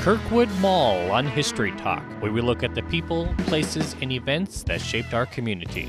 Kirkwood Mall on History Talk, where we look at the people, places, and events that shaped our community.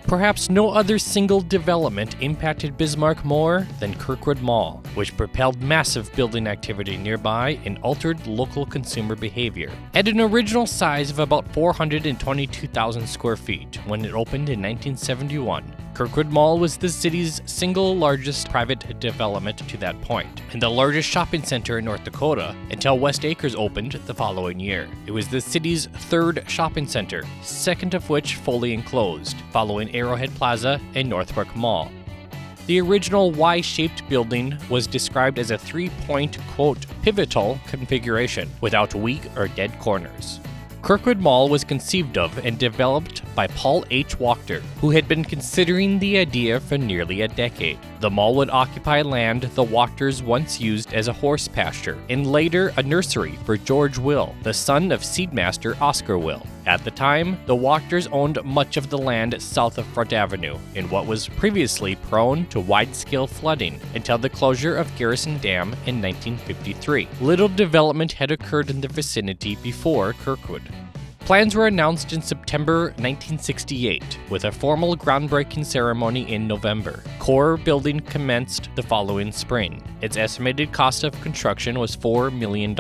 Perhaps no other single development impacted Bismarck more than Kirkwood Mall, which propelled massive building activity nearby and altered local consumer behavior. At an original size of about 422,000 square feet when it opened in 1971, Kirkwood Mall was the city's single largest private development to that point, and the largest shopping center in North Dakota until West Acres opened the following year. It was the city's third shopping center, second of which fully enclosed, following Arrowhead Plaza and Northbrook Mall. The original Y-shaped building was described as a three-point, quote, pivotal configuration without weak or dead corners. Kirkwood Mall was conceived of and developed by Paul H. Wachter, who had been considering the idea for nearly a decade. The mall would occupy land the Wachters once used as a horse pasture, and later a nursery for George Will, the son of seedmaster Oscar Will. At the time, the Wachters owned much of the land south of Front Avenue, in what was previously prone to wide-scale flooding until the closure of Garrison Dam in 1953. Little development had occurred in the vicinity before Kirkwood. Plans were announced in September 1968, with a formal groundbreaking ceremony in November. Core building commenced the following spring. Its estimated cost of construction was $4 million.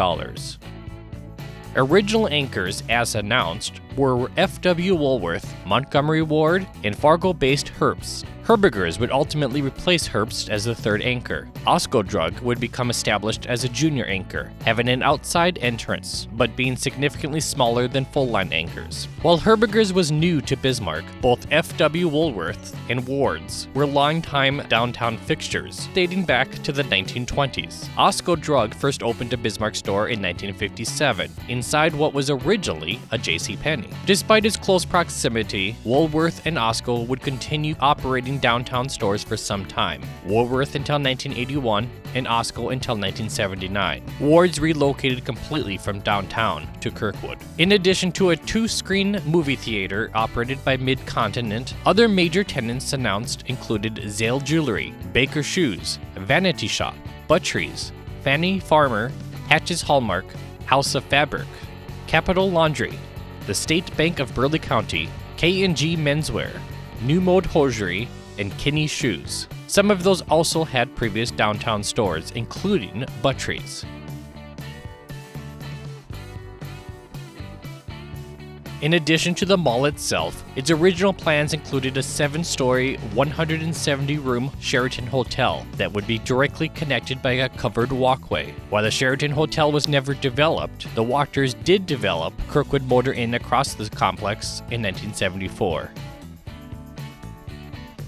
Original anchors, as announced, were F.W. Woolworth, Montgomery Ward, and Fargo-based Herbst. Herbigers would ultimately replace Herbst as the third anchor. Osco Drug would become established as a junior anchor, having an outside entrance, but being significantly smaller than full-line anchors. While Herbigers was new to Bismarck, both F.W. Woolworth and Ward's were longtime downtown fixtures, dating back to the 1920s. Osco Drug first opened a Bismarck store in 1957, inside what was originally a JCPenney. Despite its close proximity, Woolworth and Osco would continue operating downtown stores for some time. Woolworth until 1981 and Osco until 1979. Ward's relocated completely from downtown to Kirkwood. In addition to a two-screen movie theater operated by Mid-Continent, other major tenants announced included Zale Jewelry, Baker Shoes, Vanity Shop, Butcheries, Fanny Farmer, Hatch's Hallmark, House of Fabric, Capital Laundry, the State Bank of Burleigh County, K&G Menswear, New Mode Hosiery, and Kinney Shoes. Some of those also had previous downtown stores, including Butcheries. In addition to the mall itself, its original plans included a 7-story, 170-room Sheraton Hotel that would be directly connected by a covered walkway. While the Sheraton Hotel was never developed, the Wachters did develop Kirkwood Motor Inn across the complex in 1974.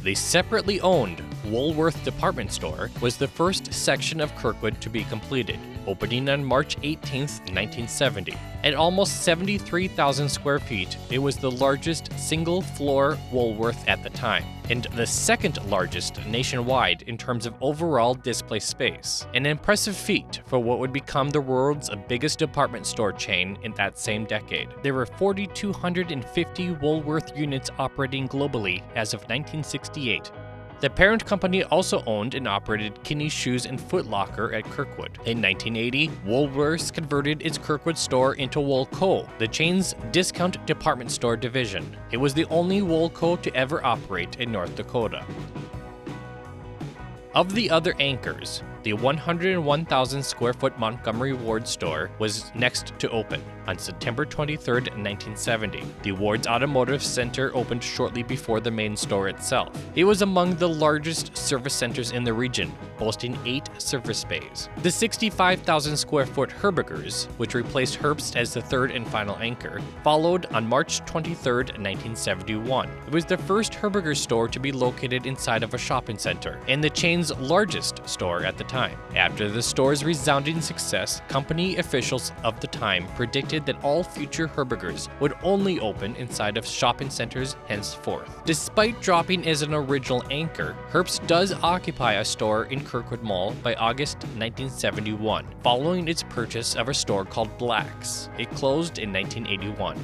The separately owned Woolworth department store was the first section of Kirkwood to be completed, opening on March 18, 1970. At almost 73,000 square feet, it was the largest single-floor Woolworth at the time, and the second largest nationwide in terms of overall display space. An impressive feat for what would become the world's biggest department store chain in that same decade. There were 4,250 Woolworth units operating globally as of 1968. The parent company also owned and operated Kinney Shoes and Foot Locker at Kirkwood. In 1980, Woolworths converted its Kirkwood store into Woolco, the chain's discount department store division. It was the only Woolco to ever operate in North Dakota. Of the other anchors, the 101,000 square foot Montgomery Ward store was next to open on September 23, 1970. The Ward's Automotive Center opened shortly before the main store itself. It was among the largest service centers in the region, boasting 8 service bays. The 65,000 square foot Herbigers, which replaced Herbst as the third and final anchor, followed on March 23, 1971. It was the first Herbigers store to be located inside of a shopping center, and the chain's largest store at the time. After the store's resounding success, company officials of the time predicted that all future Herbigers would only open inside of shopping centers henceforth. Despite dropping as an original anchor, Herbst does occupy a store in Kirkwood Mall by August 1971, following its purchase of a store called Black's. It closed in 1981.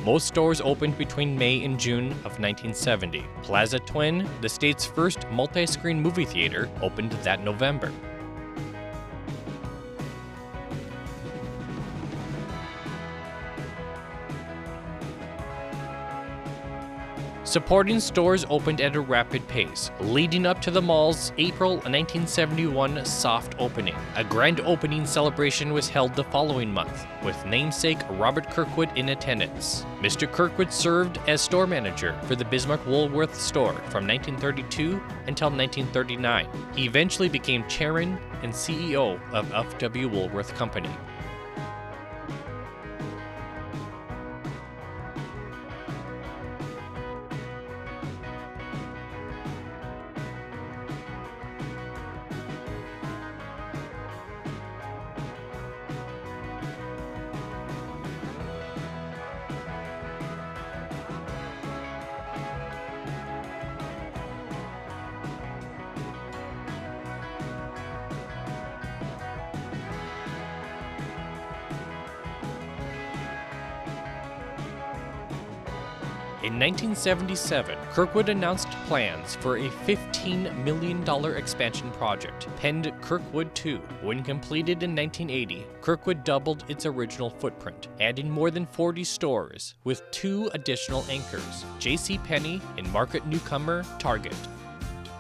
Most stores opened between May and June of 1970. Plaza Twin, the state's first multi-screen movie theater, opened that November. Supporting stores opened at a rapid pace, leading up to the mall's April 1971 soft opening. A grand opening celebration was held the following month, with namesake Robert Kirkwood in attendance. Mr. Kirkwood served as store manager for the Bismarck Woolworth store from 1932 until 1939. He eventually became chairman and CEO of F.W. Woolworth Company. In 1977, Kirkwood announced plans for a $15 million expansion project, penned Kirkwood 2. When completed in 1980, Kirkwood doubled its original footprint, adding more than 40 stores, with 2 additional anchors, JCPenney and market newcomer Target.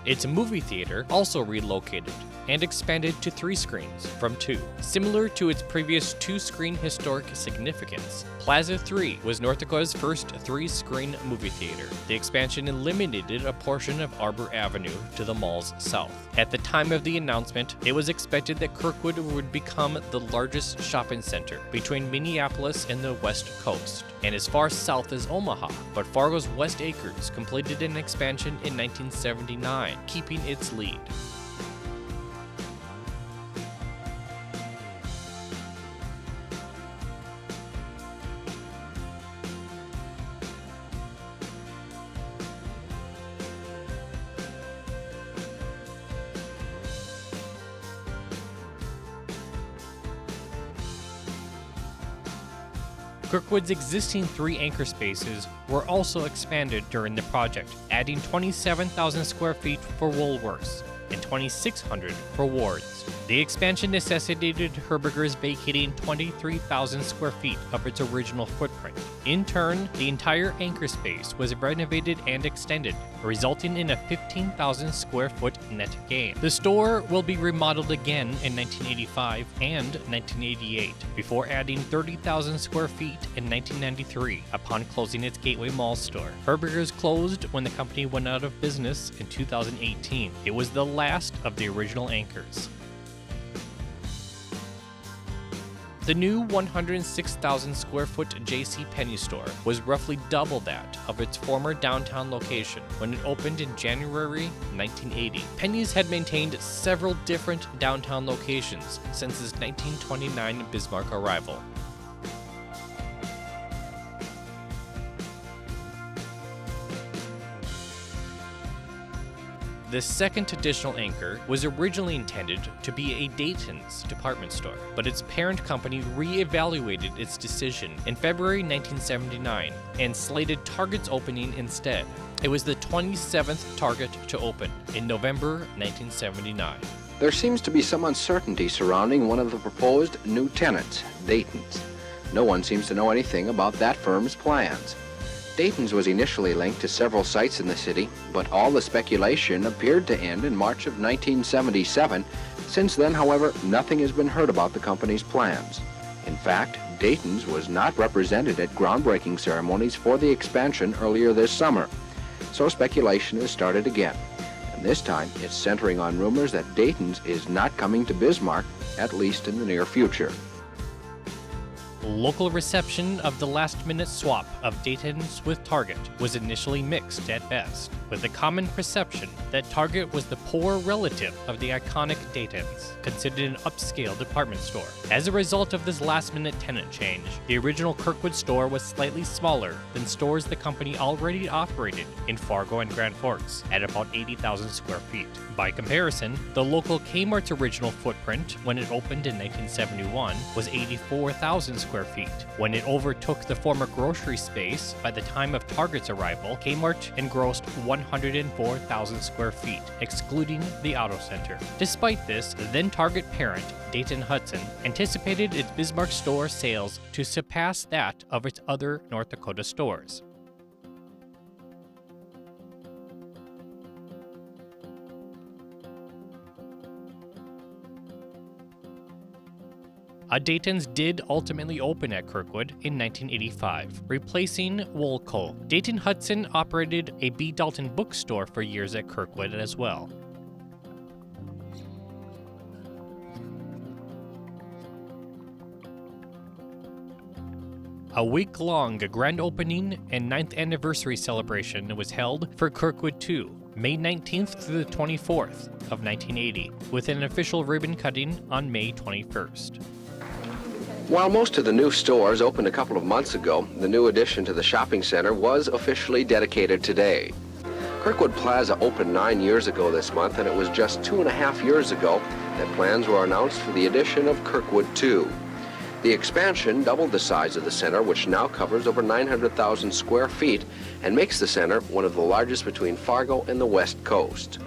Its movie theater also relocated and expanded to 3 screens from 2. Similar to its previous 2-screen historic significance, Plaza 3 was North Dakota's first 3-screen movie theater. The expansion eliminated a portion of Arbor Avenue to the mall's south. At the time of the announcement, it was expected that Kirkwood would become the largest shopping center between Minneapolis and the West Coast, and as far south as Omaha, but Fargo's West Acres completed an expansion in 1979, keeping its lead. Kirkwood's existing 3 anchor spaces were also expanded during the project, adding 27,000 square feet for Woolworths and 2,600 for Ward's. The expansion necessitated Herberger's vacating 23,000 square feet of its original footprint. In turn, the entire anchor space was renovated and extended, resulting in a 15,000 square foot net gain. The store will be remodeled again in 1985 and 1988, before adding 30,000 square feet in 1993 upon closing its Gateway Mall store. Herberger's closed when the company went out of business in 2018. It was the last of the original anchors. The new 106,000 square foot JCPenney store was roughly double that of its former downtown location when it opened in January 1980. Penny's had maintained several different downtown locations since its 1929 Bismarck arrival. The second additional anchor was originally intended to be a Dayton's department store, but its parent company re-evaluated its decision in February 1979 and slated Target's opening instead. It was the 27th Target to open in November 1979. There seems to be some uncertainty surrounding one of the proposed new tenants, Dayton's. No one seems to know anything about that firm's plans. Dayton's was initially linked to several sites in the city, but all the speculation appeared to end in March of 1977. Since then, however, nothing has been heard about the company's plans. In fact, Dayton's was not represented at groundbreaking ceremonies for the expansion earlier this summer. So speculation has started again, and this time it's centering on rumors that Dayton's is not coming to Bismarck, at least in the near future. Local reception of the last-minute swap of Dayton's with Target was initially mixed at best. with the common perception that Target was the poor relative of the iconic Dayton's, considered an upscale department store. As a result of this last-minute tenant change, the original Kirkwood store was slightly smaller than stores the company already operated in Fargo and Grand Forks, at about 80,000 square feet. By comparison, the local Kmart's original footprint when it opened in 1971 was 84,000 square feet. When it overtook the former grocery space by the time of Target's arrival, Kmart engrossed 104,000 square feet, excluding the auto center. Despite this, the then Target parent, Dayton-Hudson, anticipated its Bismarck store sales to surpass that of its other North Dakota stores. A Dayton's did ultimately open at Kirkwood in 1985, replacing Woolco. Dayton-Hudson operated a B. Dalton bookstore for years at Kirkwood as well. A week-long grand opening and 9th anniversary celebration was held for Kirkwood 2, May 19th through the 24th of 1980, with an official ribbon cutting on May 21st. While most of the new stores opened a couple of months ago, the new addition to the shopping center was officially dedicated today. Kirkwood Plaza opened 9 years ago this month, and it was just 2.5 years ago that plans were announced for the addition of Kirkwood 2. The expansion doubled the size of the center, which now covers over 900,000 square feet and makes the center one of the largest between Fargo and the West Coast.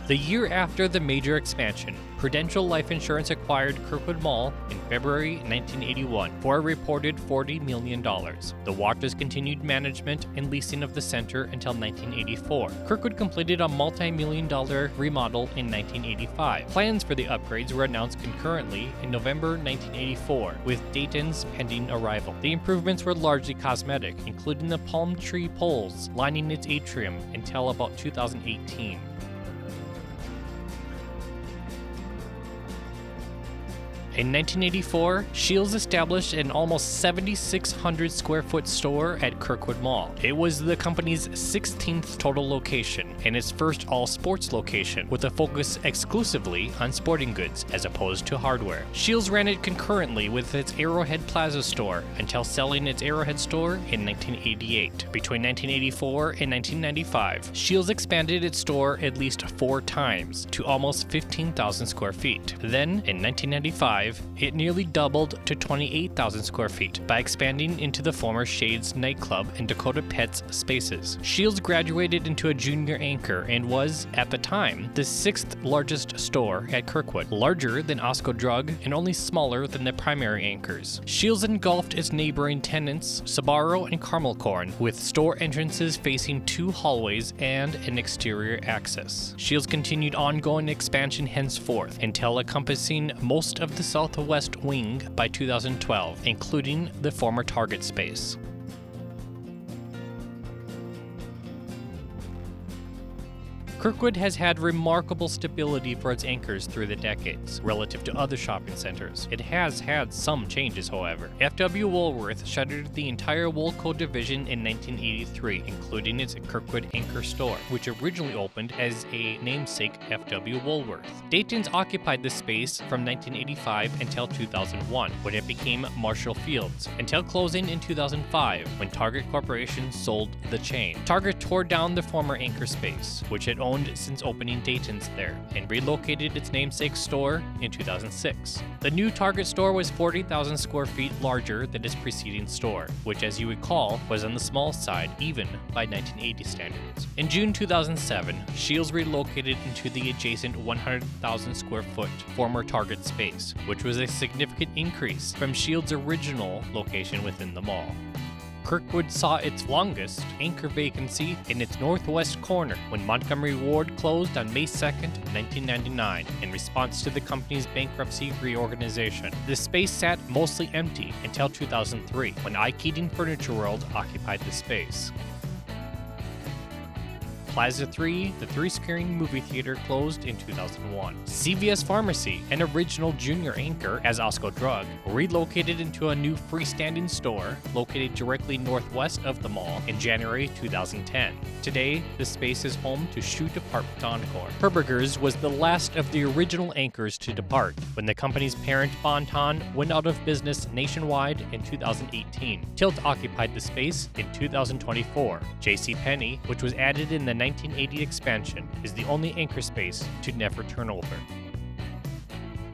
The year after the major expansion, Prudential Life Insurance acquired Kirkwood Mall in February 1981 for a reported $40 million. The Walkers continued management and leasing of the center until 1984. Kirkwood completed a multi-million-dollar remodel in 1985. Plans for the upgrades were announced concurrently in November 1984, with Dayton's pending arrival. The improvements were largely cosmetic, including the palm tree poles lining its atrium until about 2018. In 1984, Shields established an almost 7,600 square foot store at Kirkwood Mall. It was the company's 16th total location and its first all-sports location, with a focus exclusively on sporting goods as opposed to hardware. Shields ran it concurrently with its Arrowhead Plaza store until selling its Arrowhead store in 1988. Between 1984 and 1995, Shields expanded its store at least 4 times to almost 15,000 square feet. Then, in 1995, it nearly doubled to 28,000 square feet by expanding into the former Shades nightclub and Dakota Pets spaces. Shields graduated into a junior anchor and was, at the time, the 6th largest store at Kirkwood, larger than Osco Drug and only smaller than the primary anchors. Shields engulfed its neighboring tenants, Sbarro and Carmel Corn, with store entrances facing 2 hallways and an exterior access. Shields continued ongoing expansion henceforth until encompassing most of the southwest wing by 2012, including the former Target space. Kirkwood has had remarkable stability for its anchors through the decades, relative to other shopping centers. It has had some changes, however. F.W. Woolworth shuttered the entire Woolco division in 1983, including its Kirkwood anchor store, which originally opened as a namesake F.W. Woolworth. Dayton's occupied the space from 1985 until 2001, when it became Marshall Field's, until closing in 2005, when Target Corporation sold the chain. Target tore down the former anchor space, which it owned since opening Dayton's there, and relocated its namesake store in 2006. The new Target store was 40,000 square feet larger than its preceding store, which, as you recall, was on the small side even by 1980 standards. In June 2007, Shields relocated into the adjacent 100,000 square foot former Target space, which was a significant increase from Shields' original location within the mall. Kirkwood saw its longest anchor vacancy in its northwest corner when Montgomery Ward closed on May 2nd, 1999, in response to the company's bankruptcy reorganization. The space sat mostly empty until 2003, when I. Keating Furniture World occupied the space. Plaza 3, the 3-screen movie theater, closed in 2001. CVS Pharmacy, an original junior anchor as Osco Drug, relocated into a new freestanding store located directly northwest of the mall in January 2010. Today, the space is home to Shoe Department Encore. Herberger's was the last of the original anchors to depart when the company's parent Bon-Ton went out of business nationwide in 2018. Tilt occupied the space in 2024. JCPenney, which was added in the 1980 expansion, is the only anchor space to never turn over.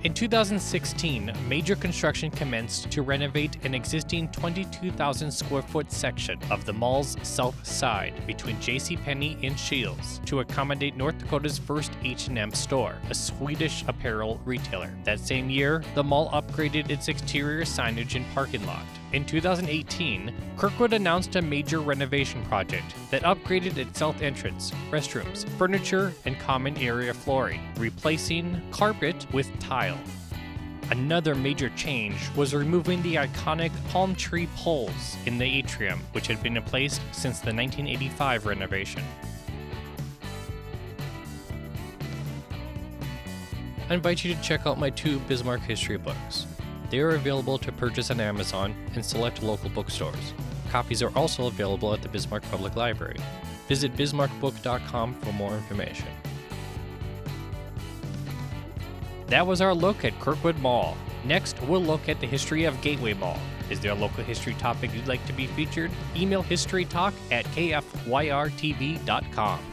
In 2016, major construction commenced to renovate an existing 22,000 square foot section of the mall's south side between JCPenney and Shields to accommodate North Dakota's first H&M store, a Swedish apparel retailer. That same year, the mall upgraded its exterior signage and parking lot. In 2018, Kirkwood announced a major renovation project that upgraded its south entrance, restrooms, furniture, and common area flooring, replacing carpet with tile. Another major change was removing the iconic palm tree poles in the atrium, which had been in place since the 1985 renovation. I invite you to check out my 2 Bismarck history books. They are available to purchase on Amazon and select local bookstores. Copies are also available at the Bismarck Public Library. Visit bismarckbook.com for more information. That was our look at Kirkwood Mall. Next, we'll look at the history of Gateway Mall. Is there a local history topic you'd like to be featured? Email historytalk@kfyrtv.com.